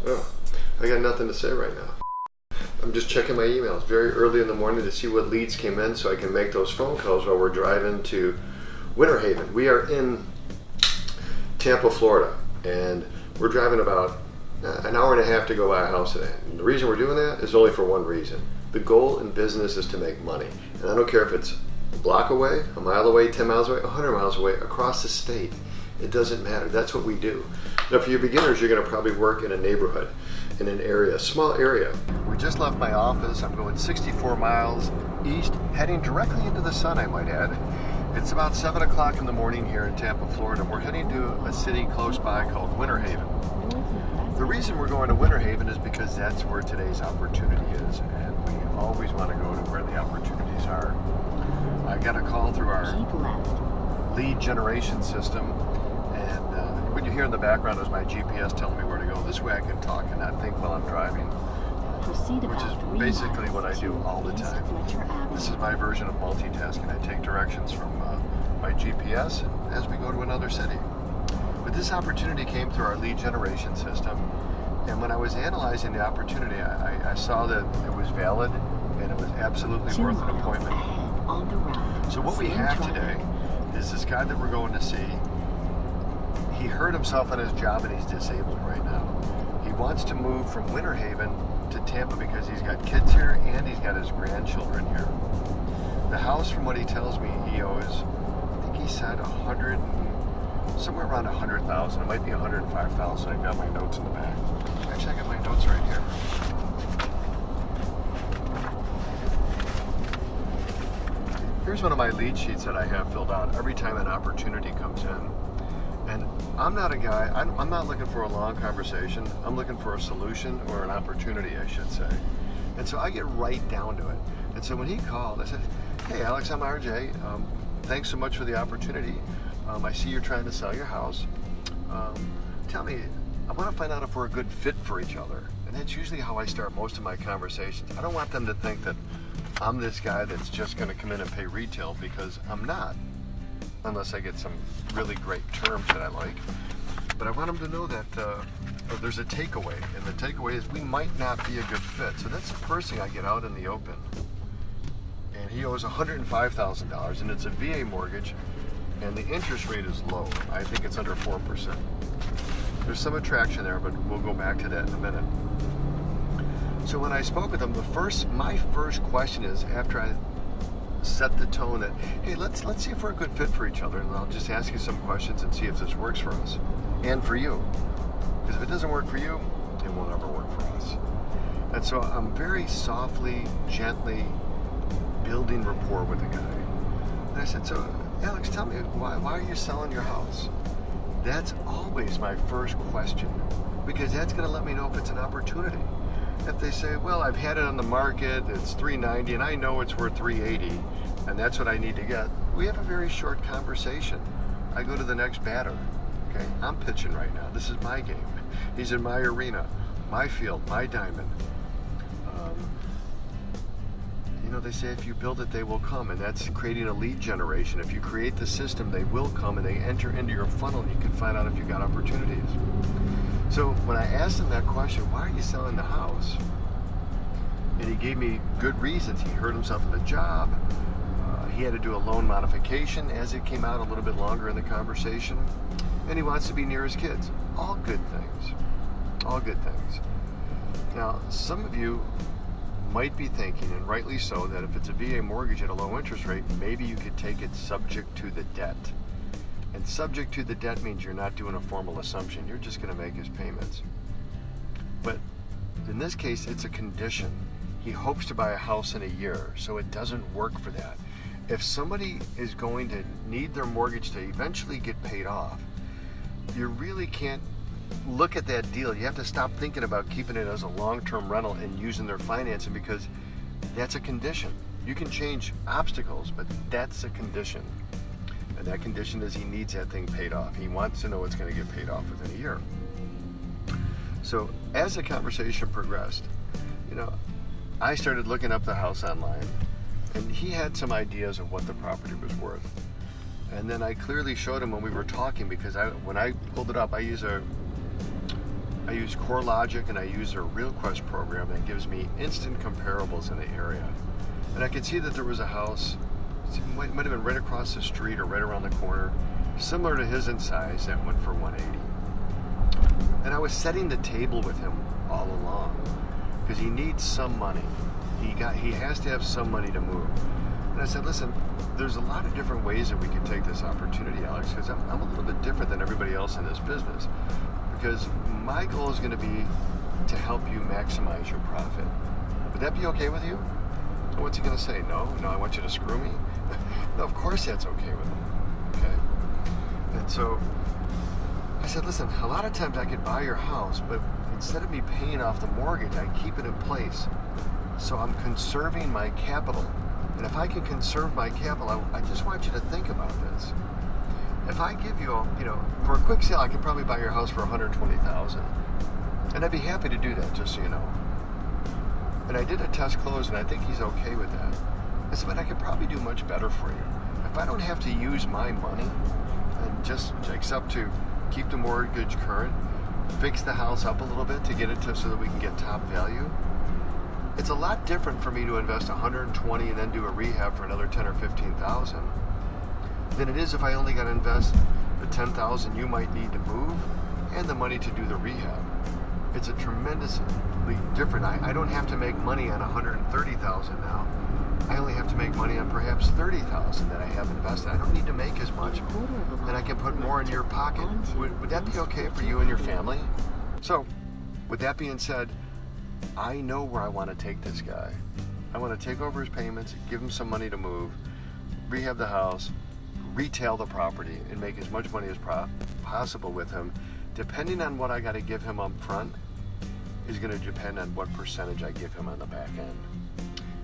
Oh, I got nothing to say right now. I'm just checking my emails very early in the morning to see what leads came in so I can make those phone calls while we're driving to Winter Haven. We are in Tampa, Florida, and we're driving about an hour and a half to go buy a house today. And the reason we're doing that is only for one reason. The goal in business is to make money. And I don't care if it's a block away, a mile away, 10 miles away, 100 miles away, across the state. It doesn't matter. That's what we do. Now, for your beginners, you're going to probably work in a neighborhood, in an area, a small area. We just left my office. I'm going 64 miles east, heading directly into the sun, I might add. It's about 7 o'clock in the morning here in Tampa, Florida. We're heading to a city close by called Winter Haven. The reason we're going to Winter Haven is because that's where today's opportunity is, and we always want to go to where the opportunities are. I got a call through our lead generation system, and what you hear in the background is my GPS telling me where to go. This way I can talk and not think while I'm driving, which is basically what I do all the time. This is my version of multitasking. I take directions from my GPS as we go to another city. But this opportunity came through our lead generation system, and when I was analyzing the opportunity, I saw that it was valid and it was absolutely worth an appointment. So what we have today is this guy that we're going to see. He hurt himself on his job and he's disabled right now. He wants to move from Winter Haven to Tampa because he's got kids here and he's got his grandchildren here. The house, from what he tells me, he owes, I think he said somewhere around 100,000. It might be 105,000. I've got my notes in the back. Actually, I got my notes right here. Here's one of my lead sheets that I have filled out every time an opportunity comes in. And I'm not a guy, I'm not looking for a long conversation. I'm looking for a solution, or an opportunity, I should say. And so I get right down to it. And so when he called, I said, "Hey Alex, I'm RJ. Thanks so much for the opportunity. I see you're trying to sell your house. Tell me, I want to find out if we're a good fit for each other." And that's usually how I start most of my conversations. I don't want them to think that I'm this guy that's just going to come in and pay retail, because I'm not, unless I get some really great terms that I like. But I want them to know that there's a takeaway, and the takeaway is we might not be a good fit. So that's the first thing I get out in the open. And he owes $105,000, and it's a VA mortgage, and the interest rate is low. I think it's under 4%. There's some attraction there, but we'll go back to that in a minute. So when I spoke with him, my first question is, after I set the tone that, hey, let's see if we're a good fit for each other, and I'll just ask you some questions and see if this works for us and for you. Because if it doesn't work for you, it will never work for us. And so I'm very softly, gently building rapport with the guy. And I said, "So Alex, tell me, why are you selling your house?" That's always my first question, because that's going to let me know if it's an opportunity. If they say, "Well, I've had it on the market, it's $390, and I know it's worth $380, and that's what I need to get," we have a very short conversation. I go to the next batter. Okay, I'm pitching right now. This is my game. He's in my arena, my field, my diamond. They say if you build it, they will come, and that's creating a lead generation. If you create the system, they will come, and they enter into your funnel, and you can find out if you got opportunities. So when I asked him that question, "Why are you selling the house?" and he gave me good reasons. He hurt himself in the job. He had to do a loan modification, as it came out a little bit longer in the conversation, and he wants to be near his kids. All good things. All good things. Now, some of you might be thinking, and rightly so, that if it's a VA mortgage at a low interest rate, maybe you could take it subject to the debt. And subject to the debt means you're not doing a formal assumption. You're just going to make his payments. But in this case, it's a condition. He hopes to buy a house in a year, so it doesn't work for that. If somebody is going to need their mortgage to eventually get paid off, you really can't look at that deal. You have to stop thinking about keeping it as a long-term rental and using their financing, because that's a condition. You can change obstacles, but that's a condition. And that condition is he needs that thing paid off. He wants to know it's going to get paid off within a year. So as the conversation progressed, I started looking up the house online, and he had some ideas of what the property was worth. And then I clearly showed him when we were talking, because when I pulled it up, I use a I use CoreLogic and I use their RealQuest program that gives me instant comparables in the area. And I could see that there was a house, it might have been right across the street or right around the corner, similar to his in size, that went for 180. And I was setting the table with him all along because he needs some money. He has to have some money to move. And I said, listen, there's a lot of different ways that we can take this opportunity, Alex, because I'm a little bit different than everybody else in this business. Because my goal is going to be to help you maximize your profit. Would that be okay with you? So what's he going to say? No, I want you to screw me? No, of course that's okay with him. Okay? And so I said, listen, a lot of times I could buy your house, but instead of me paying off the mortgage, I keep it in place. So I'm conserving my capital. And if I can conserve my capital, I just want you to think about this. If I give you, for a quick sale, I could probably buy your house for $120,000, and I'd be happy to do that, just so you know. And I did a test close, and I think he's okay with that. I said, but I could probably do much better for you. If I don't have to use my money, and just except to keep the mortgage current, fix the house up a little bit to get it to so that we can get top value. It's a lot different for me to invest $120 and then do a rehab for another $10,000 or $15,000 than it is if I only got to invest the $10,000 you might need to move and the money to do the rehab. It's a tremendously different. I don't have to make money on $130,000 now. I only have to make money on perhaps $30,000 that I have invested. I don't need to make as much, and I can put more in your pocket. Would that be okay for you and your family? So, with that being said, I know where I want to take this guy. I want to take over his payments, give him some money to move, rehab the house, retail the property, and make as much money as possible with him. Depending on what I got to give him up front is going to depend on what percentage I give him on the back end.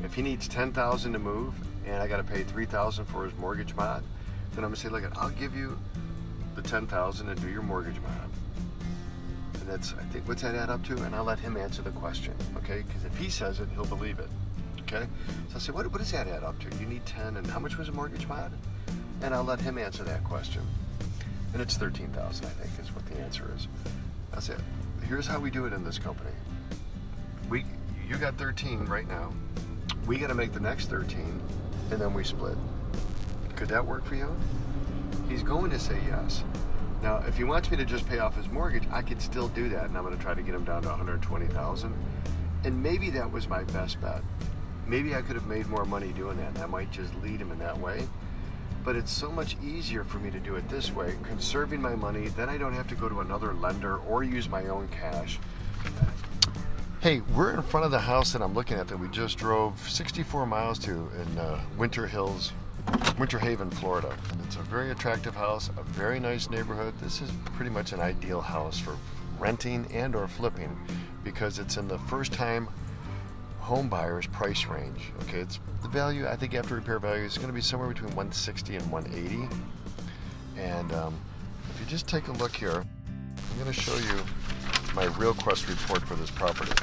If he needs $10,000 to move and I got to pay $3,000 for his mortgage mod, then I'm going to say, look, I'll give you the $10,000 and do your mortgage mod. And that's, I think, what's that add up to? And I'll let him answer the question, okay? Because if he says it, he'll believe it, okay? So I'll say, what does that add up to? You need 10, and how much was a mortgage mod? And I'll let him answer that question. And it's $13,000, I think, is what the answer is. I'll say, here's how we do it in this company. You got 13 right now. We got to make the next 13, and then we split. Could that work for you? He's going to say yes. Now, if he wants me to just pay off his mortgage, I could still do that, and I'm going to try to get him down to $120,000. And maybe that was my best bet. Maybe I could have made more money doing that, and I might just lead him in that way. But it's so much easier for me to do it this way, conserving my money. Then I don't have to go to another lender or use my own cash. Hey, we're in front of the house that I'm looking at that we just drove 64 miles to in Winter Haven, Florida. And it's a very attractive house, a very nice neighborhood. This is pretty much an ideal house for renting and or flipping because it's in the first time home buyer's price range. Okay, it's the value, I think after repair value is going to be somewhere between 160 and 180. And if you just take a look here, I'm going to show you my RealQuest report for this property.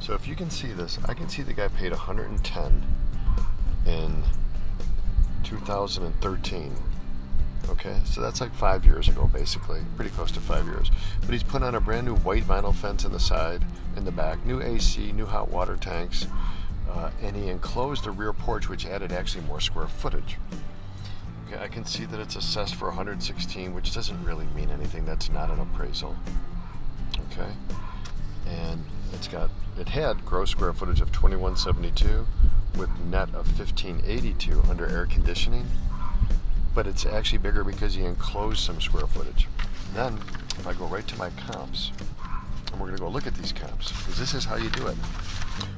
So if you can see this, I can see the guy paid $110 in 2013. Okay, so that's like 5 years ago, basically, pretty close to 5 years. But he's put on a brand new white vinyl fence in the side, in the back, new AC, new hot water tanks, and he enclosed the rear porch, which added actually more square footage. Okay, I can see that it's assessed for 116, which doesn't really mean anything. That's not an appraisal. Okay, and it had gross square footage of 2172 with net of 1582 under air conditioning. But it's actually bigger because he enclosed some square footage. Then, if I go right to my comps, and we're going to go look at these comps, because this is how you do it.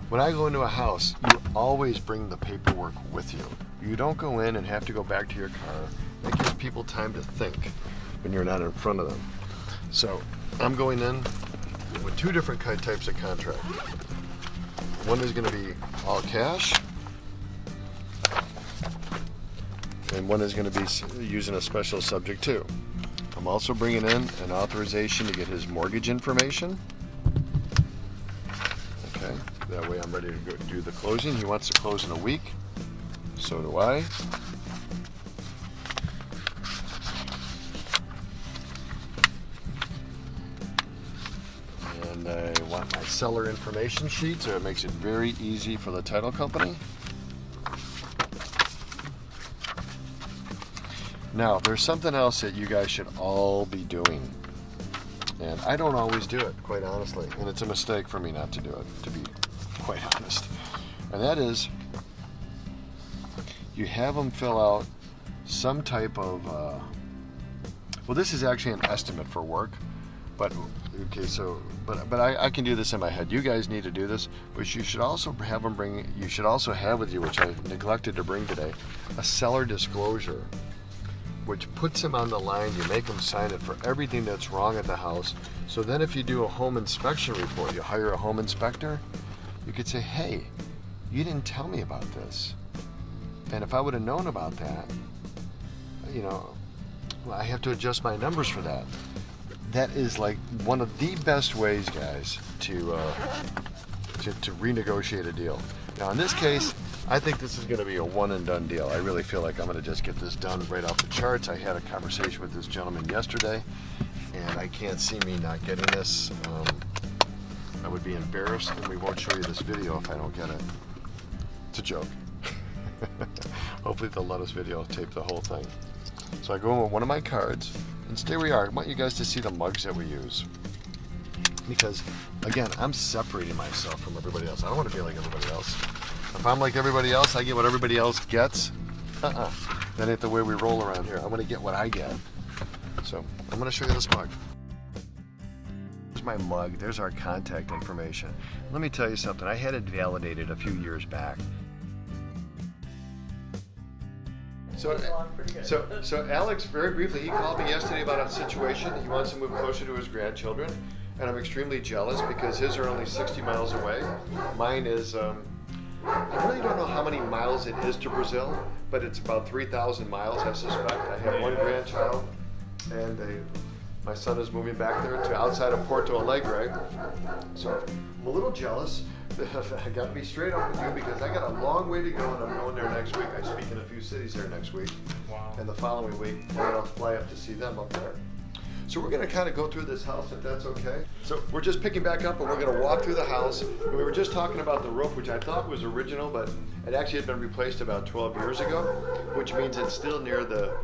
When I go into a house, you always bring the paperwork with you. You don't go in and have to go back to your car. That gives people time to think when you're not in front of them. So, I'm going in with two different types of contract. One is going to be all cash, and one is going to be using a special subject to. I'm also bringing in an authorization to get his mortgage information. Okay, that way I'm ready to go do the closing. He wants to close in a week, so do I. want my seller information sheet, so it makes it very easy for the title company. Now, there's something else that you guys should all be doing. And I don't always do it, quite honestly. And it's a mistake for me not to do it, to be quite honest. And that is, you have them fill out some type of, well, this is actually an estimate for work. But, okay, so, but I can do this in my head. You guys need to do this, but you should also have them bring, you should also have with you, which I neglected to bring today, a seller disclosure, which puts them on the line. You make them sign it for everything that's wrong at the house. So then if you do a home inspection report, you hire a home inspector, you could say, hey, you didn't tell me about this. And if I would have known about that, you know, well, I have to adjust my numbers for that. That is like one of the best ways, guys, to renegotiate a deal. Now in this case, I think this is going to be a one and done deal. I really feel like I'm going to just get this done right off the charts. I had a conversation with this gentleman yesterday, and I can't see me not getting this. I would be embarrassed, and we won't show you this video if I don't get it. It's a joke. Hopefully they'll let us videotape the whole thing. So I go in with one of my cards, and stay where you are. I want you guys to see the mugs that we use. Because, again, I'm separating myself from everybody else. I don't want to be like everybody else. If I'm like everybody else, I get what everybody else gets. That ain't the way we roll around here. I want to get what I get. So, I'm going to show you this mug. Here's my mug. There's our contact information. Let me tell you something. I had it validated a few years back. So Alex, very briefly, he called me yesterday about a situation. He wants to move closer to his grandchildren, and I'm extremely jealous because his are only 60 miles away. Mine is, I really don't know how many miles it is to Brazil, but it's about 3,000 miles, I suspect. I have one grandchild, and my son is moving back there to outside of Porto Alegre. So I'm a little jealous. I got to be straight up with you because I got a long way to go, and I'm going there next week. I speak in a few cities there next week. Wow. And the following week, I'll fly up to see them up there. So we're going to kind of go through this house, if that's okay. So we're just picking back up, and we're going to walk through the house. And we were just talking about the roof, which I thought was original, but it actually had been replaced about 12 years ago, which means it's still near the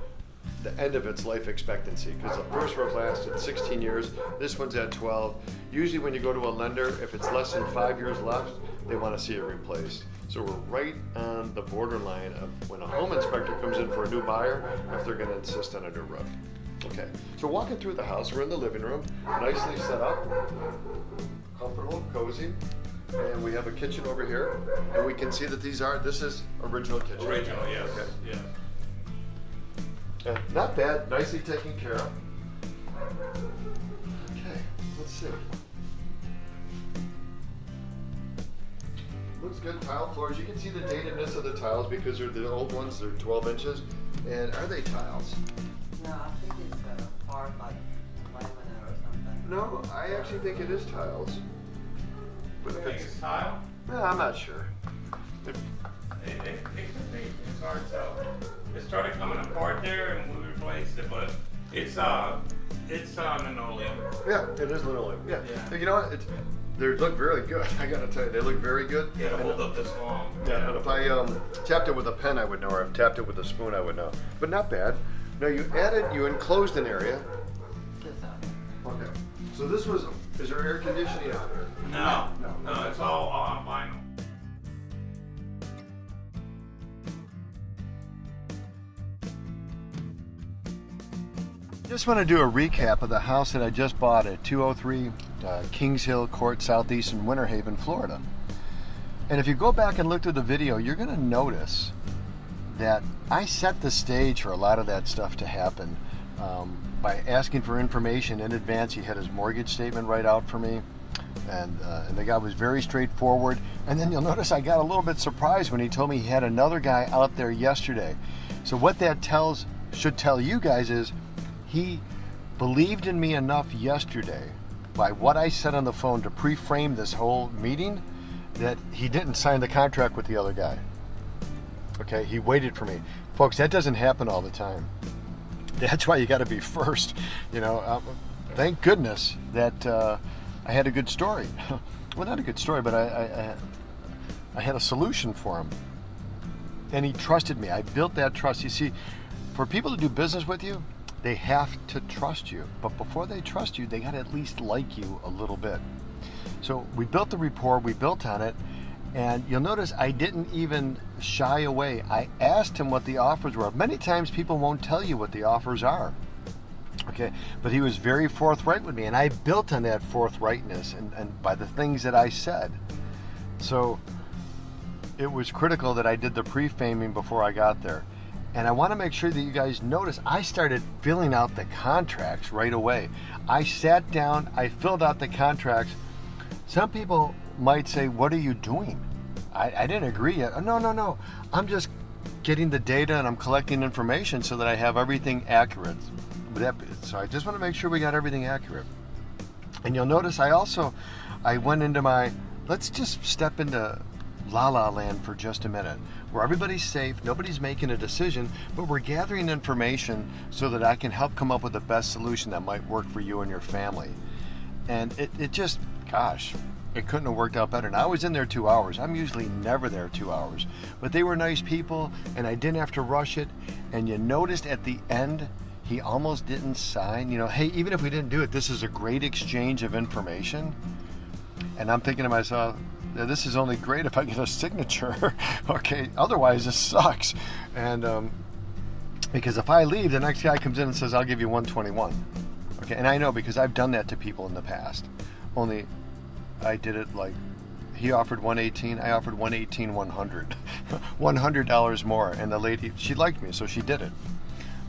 end of its life expectancy, because the first roof lasted 16 years. This one's at 12. Usually when you go to a lender, if it's less than 5 years left, they want to see it replaced. So we're right on the borderline of when a home inspector comes in for a new buyer, if they're going to insist on a new roof. Okay, so walking through the house, we're in the living room, nicely set up, comfortable, cozy, and we have a kitchen over here, and we can see that this is original kitchen. Original, yes. Okay. Yeah. Not bad, nicely taken care of. Okay, let's see. Looks good, tile floors. You can see the datedness of the tiles because they're the old ones, they're 12 inches. And are they tiles? No, I think it's hard like laminate or something. No, I actually think it is tiles. But You if think it's tile? no, I'm not sure. It could be. It's hard to tell. It started coming apart there and we replaced it, but it's linoleum. Yeah, it is linoleum. Yeah. Yeah. You know what? They look very good. I gotta tell you, they look very good. Yeah, to hold up this long. Yeah, and if I tapped it with a pen, I would know, or if tapped it with a spoon, I would know. But not bad. Now you enclosed an area. Okay. So is there air conditioning out here? No, it's all on vinyl. Just want to do a recap of the house that I just bought at 203 Kings Hill Court, southeastern Winter Haven, Florida. And if you go back and look through the video, you're going to notice that I set the stage for a lot of that stuff to happen by asking for information in advance. He had his mortgage statement right out for me, and the guy was very straightforward. And then you'll notice I got a little bit surprised when he told me he had another guy out there yesterday. So what that should tell you guys is he believed in me enough yesterday by what I said on the phone to pre-frame this whole meeting that he didn't sign the contract with the other guy. Okay, he waited for me. Folks, that doesn't happen all the time. That's why you got to be first. You know, thank goodness that I had a good story. Well, not a good story, but I had a solution for him. And he trusted me. I built that trust. You see, for people to do business with you, they have to trust you. But before they trust you, they got to at least like you a little bit. So we built the rapport, we built on it, and you'll notice I didn't even shy away. I asked him what the offers were. Many times people won't tell you what the offers are. Okay, but he was very forthright with me, and I built on that forthrightness and by the things that I said. So it was critical that I did the pre-faming before I got there. And I want to make sure that you guys notice I started filling out the contracts right away. I sat down, I filled out the contracts. Some people might say, what are you doing? I didn't agree yet. No. I'm just getting the data and I'm collecting information so that I have everything accurate. So I just want to make sure we got everything accurate. And you'll notice I went into let's just step into La La Land for just a minute, where everybody's safe, nobody's making a decision, but we're gathering information so that I can help come up with the best solution that might work for you and your family. And it just, gosh, it couldn't have worked out better. And I was in there 2 hours. I'm usually never there 2 hours. But they were nice people, and I didn't have to rush it. And you noticed at the end, he almost didn't sign. You know, hey, even if we didn't do it, this is a great exchange of information. And I'm thinking to myself, this is only great if I get a signature. Okay, otherwise this sucks. And because if I leave, the next guy comes in and says, I'll give you 121. Okay, and I know because I've done that to people in the past. Only I did it like, he offered 118, I offered 118, 100. $100 more. And the lady, she liked me, so she did it.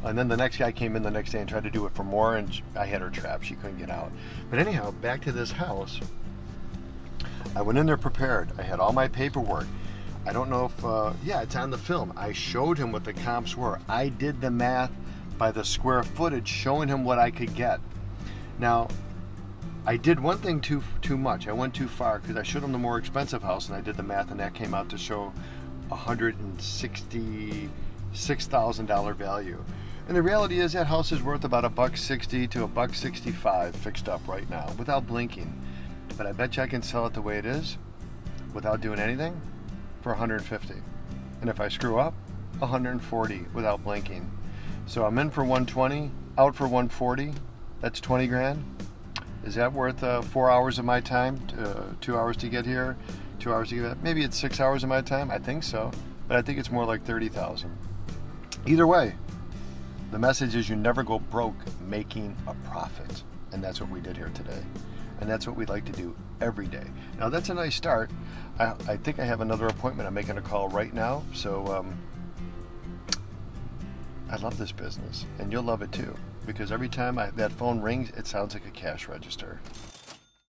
And then the next guy came in the next day and tried to do it for more, and I had her trapped. She couldn't get out. But anyhow, back to this house. I went in there prepared. I had all my paperwork. I don't know if, it's on the film. I showed him what the comps were. I did the math by the square footage, showing him what I could get. Now, I did one thing too much. I went too far because I showed him the more expensive house, and I did the math, and that came out to show $166,000 value. And the reality is that house is worth about $160 to $165 fixed up right now without blinking. But I bet you I can sell it the way it is without doing anything for $150. And if I screw up, $140 without blinking. So I'm in for $120, out for $140. That's $20 grand. Is that worth 4 hours of my time? 2 hours to get here, 2 hours to get back? Maybe it's 6 hours of my time. I think so, but I think it's more like $30,000. Either way, the message is you never go broke making a profit, and that's what we did here today. And that's what we like to do every day. Now that's a nice start. I think I have another appointment. I'm making a call right now. So I love this business, and you'll love it too, because every time that phone rings, it sounds like a cash register.